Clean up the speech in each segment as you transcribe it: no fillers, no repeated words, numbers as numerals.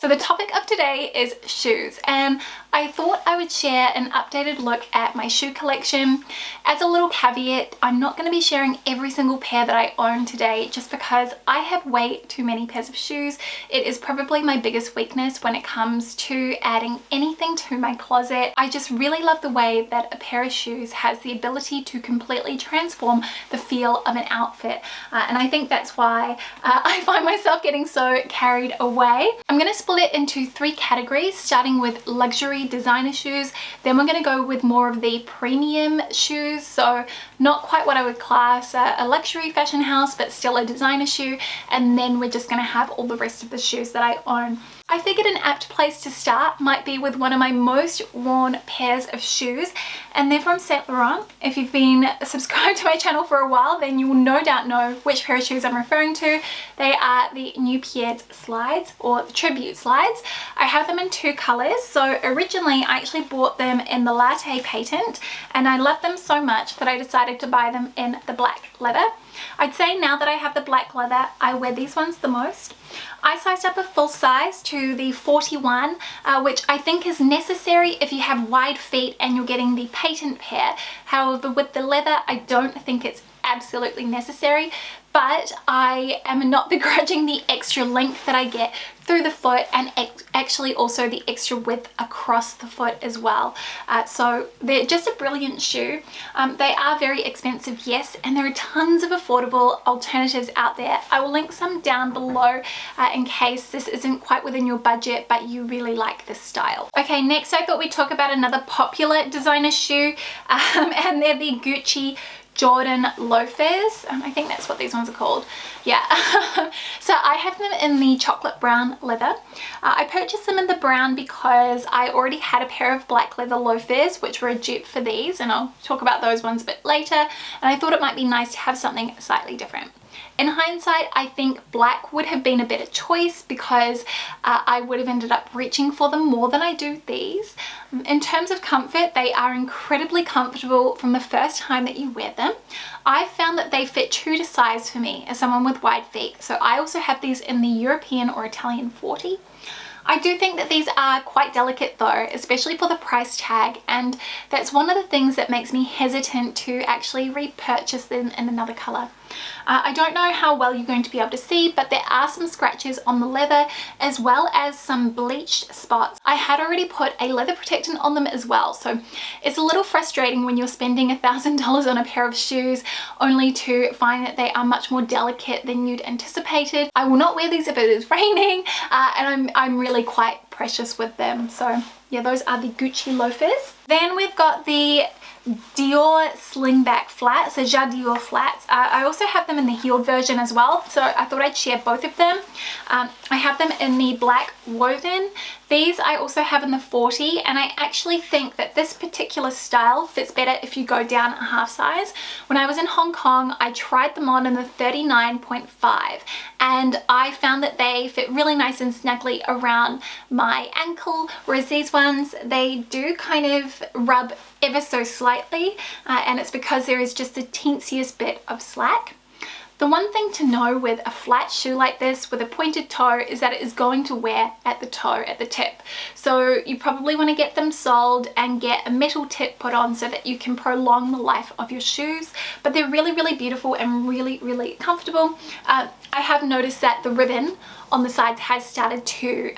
So the topic of today is shoes, and I thought I would share an updated look at my shoe collection. As a little caveat, I'm not going to be sharing every single pair that I own today just because I have way too many pairs of shoes. It is probably my biggest weakness when it comes to adding anything to my closet. I just really love the way that a pair of shoes has the ability to completely transform the feel of an outfit, and I think that's why I find myself getting so carried away. I'm going to split it into three categories, starting with luxury designer shoes. Then we're going to go with more of the premium shoes, so not quite what I would class a luxury fashion house, but still a designer shoe. And then we're just going to have all the rest of the shoes that I own. I figured an apt place to start might be with one of my most worn pairs of shoes, and they're from Saint Laurent. If you've been subscribed to my channel for a while, then you will no doubt know which pair of shoes I'm referring to. They are the New Pear slides, or the tribute slides. I have them in two colors. So originally I actually bought them in the latte patent, and I loved them so much that I decided to buy them in the black leather. I'd say now that I have the black leather, I wear these ones the most. I sized up a full size to the 41, which I think is necessary if you have wide feet and you're getting the patent pair. However, with the leather, I don't think it's absolutely necessary, but I am not begrudging the extra length that I get through the foot, and actually also the extra width across the foot as well. So they're just a brilliant shoe. They are very expensive, yes, and there are tons of affordable alternatives out there. I will link some down below in case this isn't quite within your budget but you really like this style. Okay, next I thought we'd talk about another popular designer shoe, and they're the Gucci Jordan Loafers. I think that's what these ones are called. Yeah. So I have them in the chocolate brown leather. I purchased them in the brown because I already had a pair of black leather loafers which were a dupe for these, and I'll talk about those ones a bit later, and I thought it might be nice to have something slightly different. In hindsight, I think black would have been a better choice because I would have ended up reaching for them more than I do these. In terms of comfort, they are incredibly comfortable from the first time that you wear them. I found that they fit true to size for me as someone with wide feet. So I also have these in the European or Italian 40. I do think that these are quite delicate though, especially for the price tag, and that's one of the things that makes me hesitant to actually repurchase them in another colour. I don't know how well you're going to be able to see, but there are some scratches on the leather as well as some bleached spots. I had already put a leather protectant on them as well, so it's a little frustrating when you're spending $1,000 on a pair of shoes only to find that they are much more delicate than you'd anticipated. I will not wear these if it is raining, and I'm really quite precious with them. So yeah, those are the Gucci loafers. Then we've got the Dior slingback flat, so Dior flats. I also have them in the heeled version as well, so I thought I'd share both of them. I have them in the black woven. These I also have in the 40, and I actually think that this particular style fits better if you go down a half size. When I was in Hong Kong, I tried them on in the 39.5, and I found that they fit really nice and snugly around my ankle, whereas these ones, they do kind of rub ever so slightly, and it's because there is just the teensiest bit of slack. The one thing to know with a flat shoe like this with a pointed toe is that it is going to wear at the toe, at the tip. So you probably want to get them soled and get a metal tip put on so that you can prolong the life of your shoes. But they're really, really beautiful and really, really comfortable. I have noticed that the ribbon on the sides has started to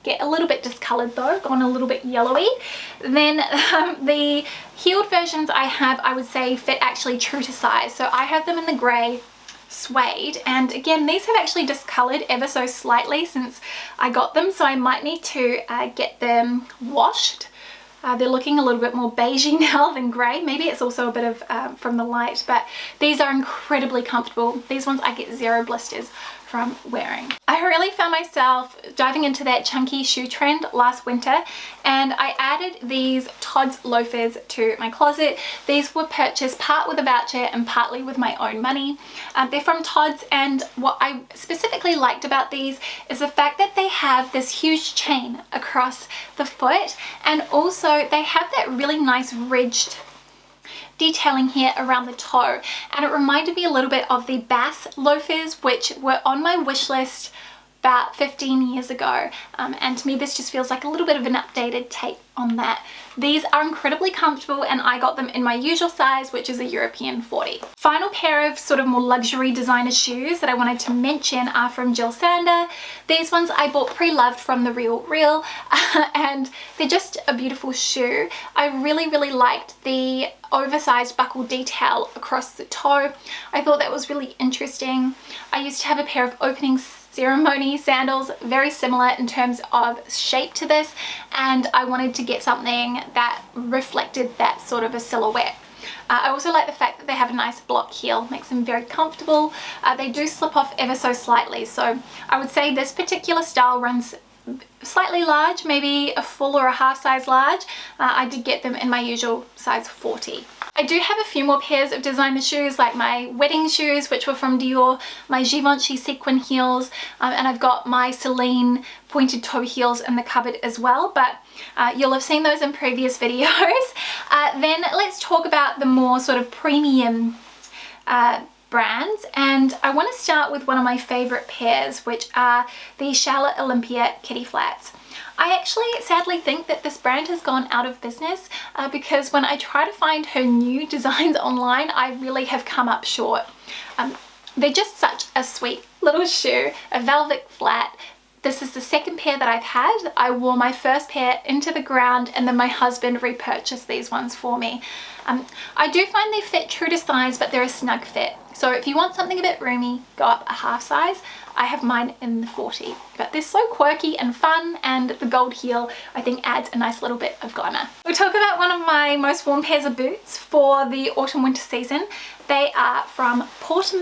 get a little bit discolored though, gone a little bit yellowy. Then the heeled versions I have, I would say, fit actually true to size. So I have them in the grey suede, and again these have actually discolored ever so slightly since I got them, so I might need to get them washed. They're looking a little bit more beigey now than grey. Maybe it's also a bit of from the light, but these are incredibly comfortable. These ones I get zero blisters from wearing. I really found myself diving into that chunky shoe trend last winter, and I added these Todd's loafers to my closet. These were purchased part with a voucher and partly with my own money. They're from Todd's, and what I specifically liked about these is the fact that they have this huge chain across the foot, and also they have that really nice ridged detailing here around the toe, and it reminded me a little bit of the Bass loafers, which were on my wish list about 15 years ago, and to me this just feels like a little bit of an updated take on that. These are incredibly comfortable and I got them in my usual size, which is a European 40. Final pair of sort of more luxury designer shoes that I wanted to mention are from Geo Sandals. These ones I bought pre-loved from the Real and they're just a beautiful shoe. I really liked the oversized buckle detail across the toe. I thought that was really interesting. I used to have a pair of opening ceremony sandals, very similar in terms of shape to this, and I wanted to get something that reflected that sort of a silhouette. I also like the fact that they have a nice block heel, makes them very comfortable. They do slip off ever so slightly, so I would say this particular style runs slightly large, maybe a full or a half size large. I did get them in my usual size 40. I do have a few more pairs of designer shoes, like my wedding shoes, which were from Dior, my Givenchy sequin heels, and I've got my Celine pointed toe heels in the cupboard as well, but you'll have seen those in previous videos. Then let's talk about the more sort of premium brands, and I want to start with one of my favorite pairs, which are the Shallot Olympia kitty flats. I actually sadly think that this brand has gone out of business because when I try to find her new designs online, I really have come up short. They're just such a sweet little shoe, a velvet flat. This is the second pair that I've had. I wore my first pair into the ground and then my husband repurchased these ones for me. I do find they fit true to size, but they're a snug fit. So if you want something a bit roomy, go up a half size. I have mine in the 40, but they're so quirky and fun, and the gold heel I think adds a nice little bit of glamour. We'll talk about one of my most worn pairs of boots for the autumn winter season. They are from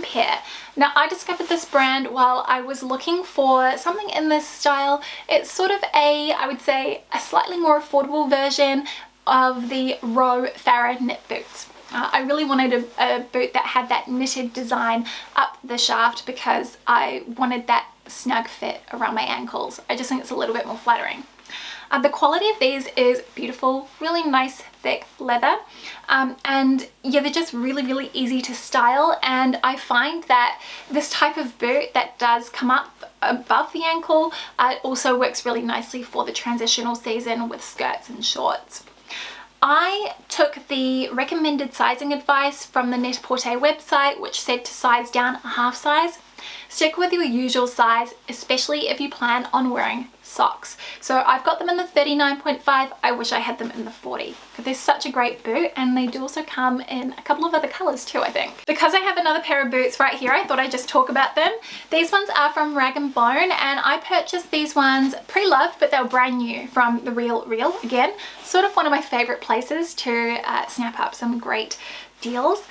Pear. Now I discovered this brand while I was looking for something in this style. It's sort of I would say a slightly more affordable version of the Row Farrah knit boots. I really wanted a boot that had that knitted design up the shaft because I wanted that snug fit around my ankles. I just think it's a little bit more flattering. The quality of these is beautiful, really nice thick leather, and yeah, they're just really easy to style, and I find that this type of boot that does come up above the ankle also works really nicely for the transitional season with skirts and shorts. I took the recommended sizing advice from the Net-a-Porter website, which said to size down a half size. Stick with your usual size, especially if you plan on wearing socks. So I've got them in the 39.5. I wish I had them in the 40. But they're such a great boot, and they do also come in a couple of other colors too, I think. Because I have another pair of boots right here, I thought I'd just talk about them. These ones are from Rag & Bone, and I purchased these ones pre-loved, but they were brand new from the Real. Again, sort of one of my favorite places to snap up some great deals.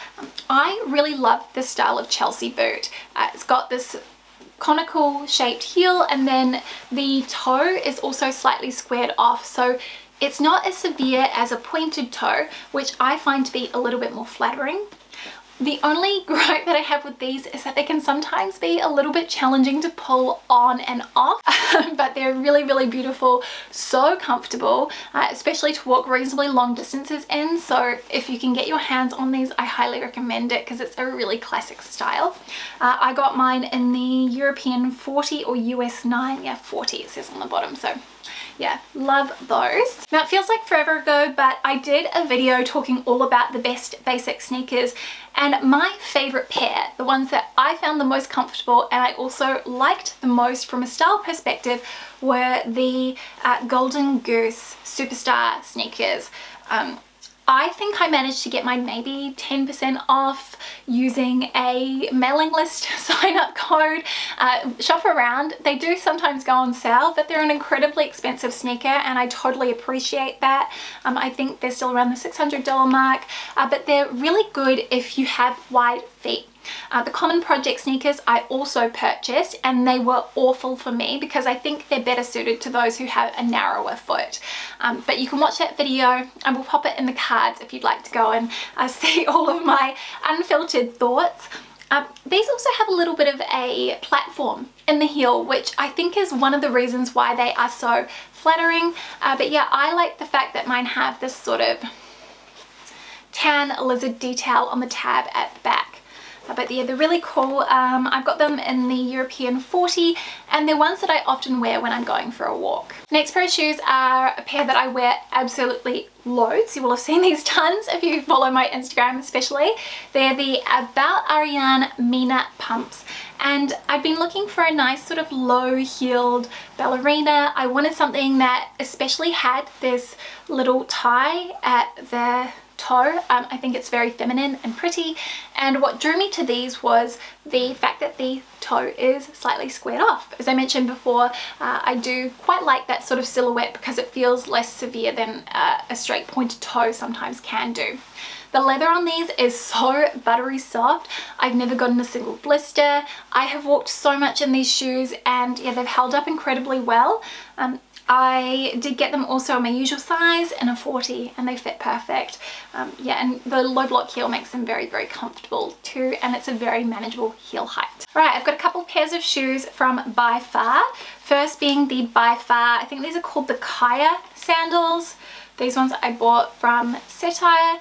I really love this style of Chelsea boot. It's got this conical shaped heel, and then the toe is also slightly squared off, so it's not as severe as a pointed toe, which I find to be a little bit more flattering. The only gripe that I have with these is that they can sometimes be a little bit challenging to pull on and off, but they're really beautiful, so comfortable, especially to walk reasonably long distances in. So if you can get your hands on these, I highly recommend it because it's a really classic style. I got mine in the European 40 or US 9, yeah, 40 it says on the bottom, so yeah, love those. Now it feels like forever ago, but I did a video talking all about the best basic sneakers, and my favorite pair, the ones that I found the most comfortable and I also liked the most from a style perspective, were the Golden Goose Superstar sneakers. I think I managed to get mine maybe 10% off using a mailing list sign up code. Shop around. They do sometimes go on sale, but they're an incredibly expensive sneaker and I totally appreciate that. I think they're still around the $600 mark, but they're really good if you have wide feet. The Common Project sneakers I also purchased, and they were awful for me because I think they're better suited to those who have a narrower foot. But you can watch that video. I will pop it in the cards if you'd like to go and see all of my unfiltered thoughts. These also have a little bit of a platform in the heel, which I think is one of the reasons why they are so flattering. But yeah, I like the fact that mine have this sort of tan lizard detail on the tab at the back. But yeah, they're really cool. I've got them in the European 40 and they're ones that I often wear when I'm going for a walk. Next pair of shoes are a pair that I wear absolutely loads. You will have seen these tons if you follow my Instagram especially. They're the About Ariane Mina pumps. And I've been looking for a nice sort of low-heeled ballerina. I wanted something that especially had this little tie at the toe. I think it's very feminine and pretty, and what drew me to these was the fact that the toe is slightly squared off. As I mentioned before, I do quite like that sort of silhouette because it feels less severe than a straight pointed toe sometimes can do. The leather on these is so buttery soft. I've never gotten a single blister. I have walked so much in these shoes and yeah, they've held up incredibly well. I did get them also in my usual size in a 40 and they fit perfect. Yeah, and the low block heel makes them very, very comfortable too, and it's a very manageable heel height. Right, I've got a couple of pairs of shoes from By Far. First being the By Far, I think these are called the Geo Sandals. These ones I bought from Satire.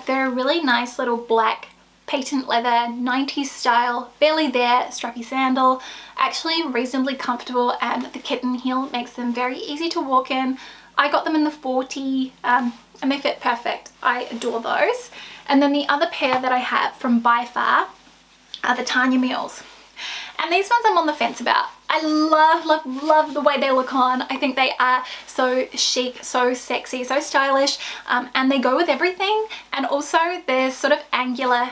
They're a really nice little black patent leather 90s style, barely there strappy sandal. Actually reasonably comfortable, and the kitten heel makes them very easy to walk in. I got them in the 40 and they fit perfect. I adore those. And then the other pair that I have from By Far are the Mules. And these ones I'm on the fence about. I love the way they look on. I think they are so chic, so sexy, so stylish, and they go with everything. And also their sort of angular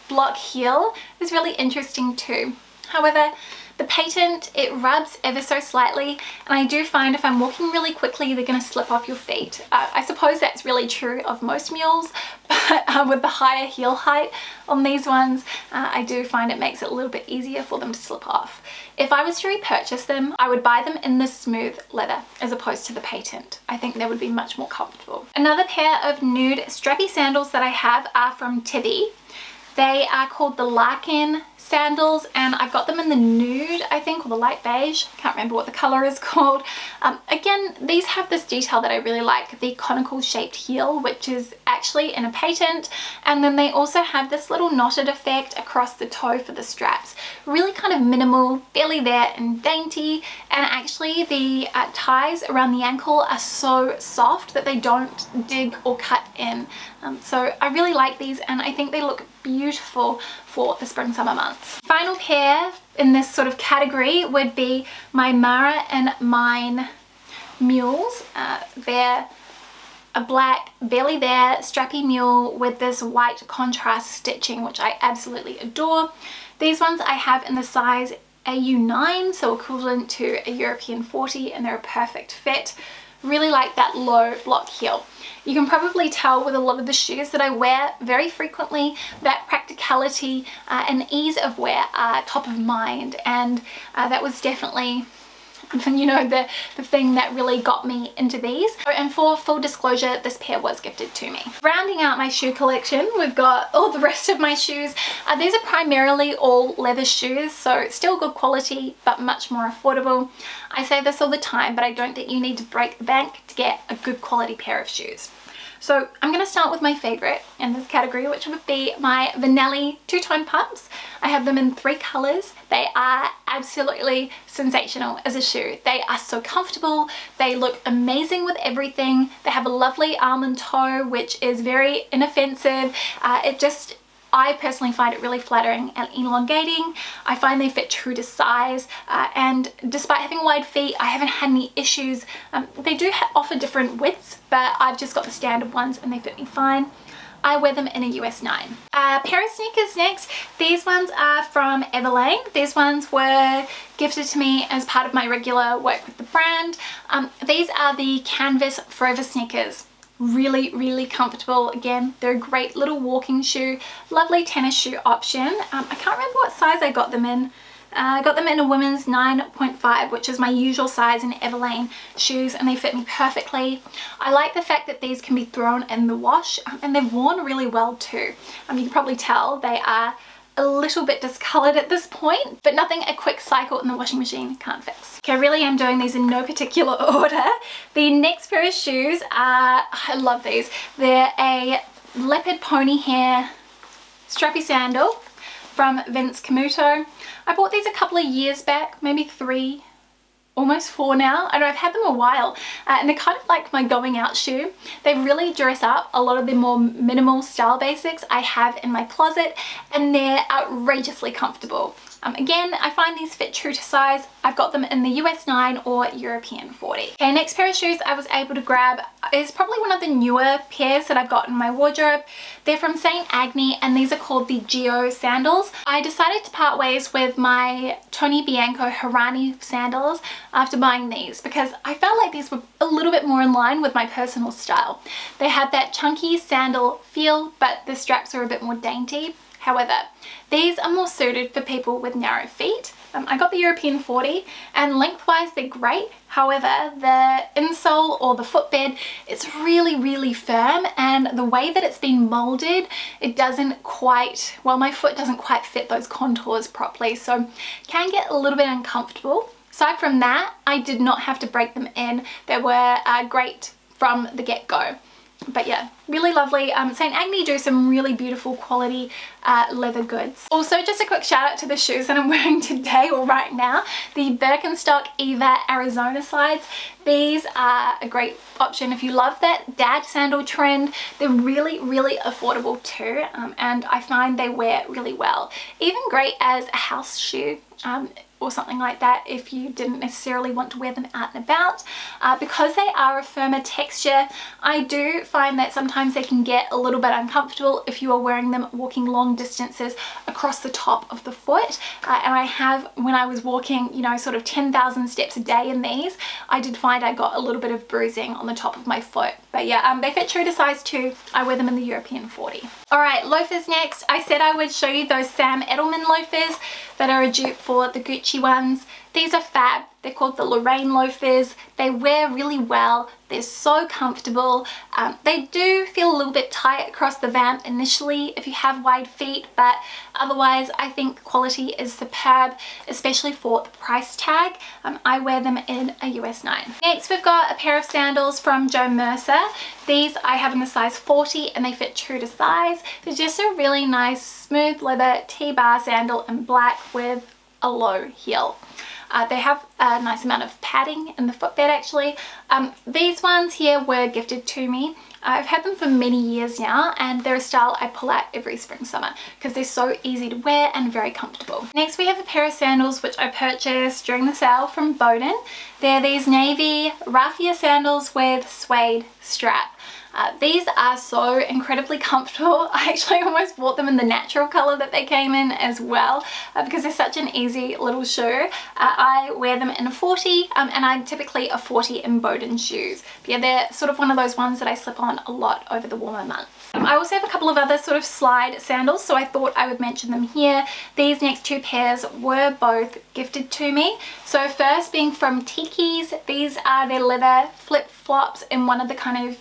block heel is really interesting too. However, the patent, it rubs ever so slightly, and I do find if I'm walking really quickly they're going to slip off your feet. I suppose that's really true of most mules, but with the higher heel height on these ones, I do find it makes it a little bit easier for them to slip off. If I was to repurchase them, I would buy them in the smooth leather as opposed to the patent. I think they would be much more comfortable. Another pair of nude strappy sandals that I have are from Tibi. They are called the Lakin Sandals, and I got them in the nude, I think, or the light beige. Can't remember what the color is called. Again, these have this detail that I really like, the conical shaped heel, which is actually in a patent, and then they also have this little knotted effect across the toe for the straps. Really kind of minimal, barely there and dainty, and actually the ties around the ankle are so soft that they don't dig or cut in. So I really like these, and I think they look beautiful for the spring summer months. Final pair in this sort of category would be my Mara and Mine Mules. They're a black, barely there, strappy mule with this white contrast stitching, which I absolutely adore. These ones I have in the size AU9, so equivalent to a European 40, and they're a perfect fit. Really like that low block heel. You can probably tell with a lot of the shoes that I wear very frequently that practicality and ease of wear are top of mind, and that was definitely, you know, the thing that really got me into these. And for full disclosure, this pair was gifted to me. Rounding out my shoe collection, we've got all the rest of my shoes. These are primarily all leather shoes, so still good quality but much more affordable. I say this all the time, but I don't think you need to break the bank to get a good quality pair of shoes. So I'm going to start with my favorite in this category, which would be my Vanelli two-tone pumps. I have them in 3 colors. They are absolutely sensational as a shoe. They are so comfortable. They look amazing with everything. They have a lovely almond toe, which is very inoffensive. I personally find it really flattering and elongating. I find they fit true to size, and despite having wide feet, I haven't had any issues. They do offer different widths, but I've just got the standard ones and they fit me fine. I wear them in a US 9. Pair of sneakers next. These ones are from Evelane. These ones were gifted to me as part of my regular work with the brand. These are the Canvas Forever sneakers. Really comfortable. Again, they're a great little walking shoe, lovely tennis shoe option. I can't remember what size I got them in. I got them in a women's 9.5, which is my usual size in Evelane shoes, and they fit me perfectly. I like the fact that these can be thrown in the wash, and they've worn really well too. You can probably tell they are a little bit discolored at this point, but nothing a quick cycle in the washing machine can't fix. Okay, I really am doing these in no particular order. The next pair of shoes are, I love these. They're a leopard pony hair strappy sandal from Camuto. I bought these a couple of years back, maybe 3, almost 4 now. I know I've had them a while, and they're kind of like my going out shoe. They really dress up a lot of the more minimal style basics I have in my closet, and they're outrageously comfortable. Again, I find these fit true to size. I've got them in the US 9 or European 40. Okay, next pair of shoes I was able to grab is probably one of the newer pairs that I've got in my wardrobe. They're from St. Agni, and these are called the Geo Sandals. I decided to part ways with my Tony Bianco Harani sandals after buying these because I felt like these were a little bit more in line with my personal style. They had that chunky sandal feel, but the straps are a bit more dainty. However, these are more suited for people with narrow feet. I got the European 40, and lengthwise they're great. However, the insole or the footbed, it's really firm, and the way that it's been molded, it doesn't quite, well, my foot doesn't quite fit those contours properly, so can get a little bit uncomfortable. Aside from that, I did not have to break them in. They were great from the get-go. But yeah, really lovely. St. Agni do some really beautiful quality leather goods. Also, just a quick shout out to the shoes that I'm wearing today or right now. The Birkenstock Eva Arizona slides. These are a great option if you love that dad sandal trend. They're really affordable too, and I find they wear really well. Even great as a house shoe. Or something like that if you didn't necessarily want to wear them out and about. Because they are a firmer texture, I do find that sometimes they can get a little bit uncomfortable if you are wearing them walking long distances across the top of the foot. And I have, when I was walking, you know, sort of 10,000 steps a day in these, I did find I got a little bit of bruising on the top of my foot. But yeah, they fit true to size too. I wear them in the European 40. Alright, loafers next. I said I would show you those Sam Edelman loafers that are a dupe for the Gucci ones. These are fab. They're called the Laurent loafers. They wear really well. They're so comfortable. They do feel a little bit tight across the vamp initially if you have wide feet, but otherwise I think quality is superb, especially for the price tag. I wear them in a US 9. Next, we've got a pair of sandals from Joe Mercer. These I have in the size 40 and they fit true to size. They're just a really nice smooth leather T-bar sandal in black with a low heel. They have a nice amount of padding in the footbed actually. These ones here were gifted to me. I've had them for many years now, and they're a style I pull out every spring summer because they're so easy to wear and very comfortable. Next, we have a pair of sandals which I purchased during the sale from Bowden. They're these navy Raffia sandals with suede strap. These are so incredibly comfortable. I actually almost bought them in the natural color that they came in as well because they're such an easy little shoe. I wear them in a 40 and I'm typically a 40 in Bowden shoes. But yeah, they're sort of one of those ones that I slip on a lot over the warmer months. I also have a couple of other sort of slide sandals, so I thought I would mention them here. These next two pairs were both gifted to me. So first being from Tiki's, these are their leather flip-flops in one of the kind of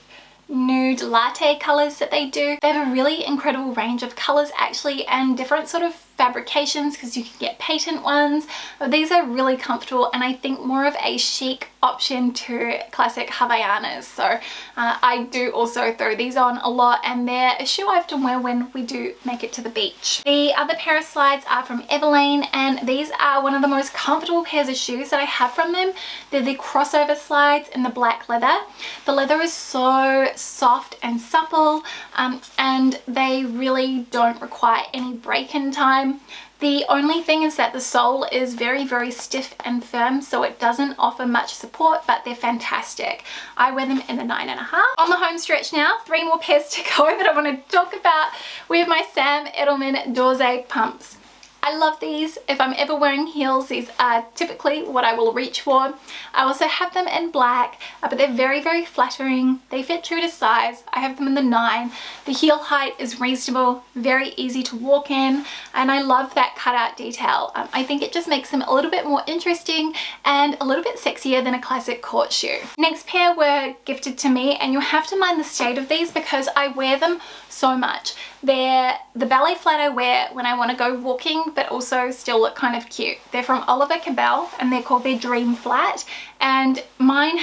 nude latte colors that they do. They have a really incredible range of colors actually, and different sort of fabrications because you can get patent ones. But these are really comfortable and I think more of a chic option to classic Havaianas. So I do also throw these on a lot, and they're a shoe I often wear when we do make it to the beach. The other pair of slides are from Evelane, and these are one of the most comfortable pairs of shoes that I have from them. They're the crossover slides in the black leather. The leather is so soft and supple, and they really don't require any break-in time. The only thing is that the sole is very stiff and firm, so it doesn't offer much support, but they're fantastic. I wear them in the 9.5. On the home stretch now, 3 more pairs to go that I want to talk about. We have my Sam Edelman Dorsey pumps. I love these. If I'm ever wearing heels, these are typically what I will reach for. I also have them in black, but they're very flattering. They fit true to size. I have them in the 9. The heel height is reasonable, very easy to walk in, and I love that cutout detail. I think it just makes them a little bit more interesting and a little bit sexier than a classic court shoe. Next pair were gifted to me, and you'll have to mind the state of these because I wear them so much. They're the Ballet Flat I wear when I want to go walking, but also still look kind of cute. They're from Oliver Cabell and they're called their Dream Flat, and mine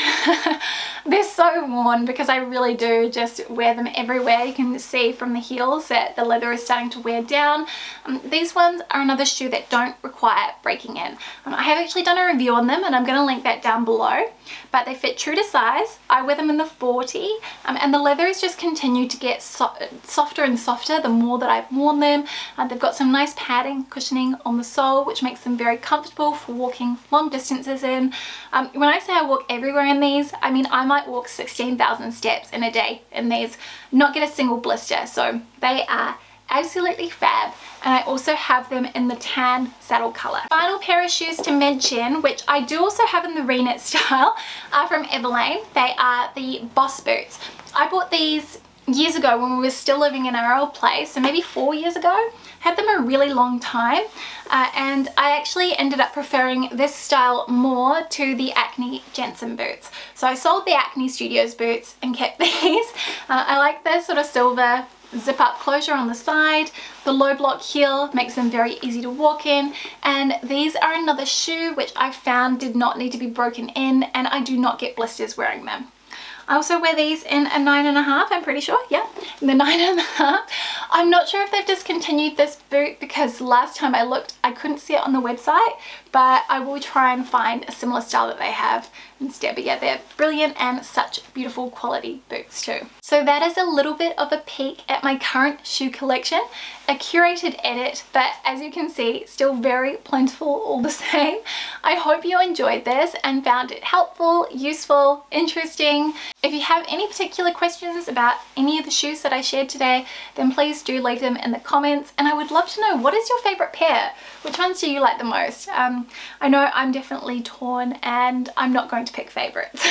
they're so worn because I really do just wear them everywhere. You can see from the heels that the leather is starting to wear down. These ones are another shoe that don't require breaking in. I have actually done a review on them and I'm going to link that down below, but they fit true to size. I wear them in the 40 and the leather has just continued to get softer and softer the more that I've worn them. They've got some nice padding, cushioning on the sole, which makes them very comfortable for walking long distances in. When I say I walk everywhere in these, I mean I might walk 16,000 steps in a day in these, not get a single blister. So they are absolutely fab, and I also have them in the tan saddle color. Final pair of shoes to mention, which I do also have in the V-knit style, are from Evelane. They are the Boss boots. I bought these years ago when we were still living in our old place, so maybe 4 years ago. Had them a really long time, and I actually ended up preferring this style more to the Acne Jensen boots. So I sold the Acne Studios boots and kept these. I like the sort of silver zip up closure on the side. The low block heel makes them very easy to walk in, and these are another shoe which I found did not need to be broken in, and I do not get blisters wearing them. I also wear these in a 9.5, I'm pretty sure, yeah, in the 9.5. I'm not sure if they've discontinued this boot because last time I looked I couldn't see it on the website, but I will try and find a similar style that they have instead. But yeah, they're brilliant and such beautiful quality boots too. So that is a little bit of a peek at my current shoe collection, a curated edit, but as you can see, still very plentiful all the same. I hope you enjoyed this and found it helpful, useful, interesting. If you have any particular questions about any of the shoes that I shared today, then please do leave them in the comments, and I would love to know, what is your favorite pair? Which ones do you like the most? I know I'm definitely torn and I'm not going to pick favorites.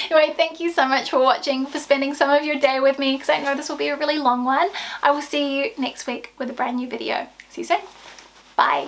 Anyway, thank you so much for watching, for spending some of your day with me, because I know this will be a really long one. I will see you next week with a brand new video. See you soon. Bye.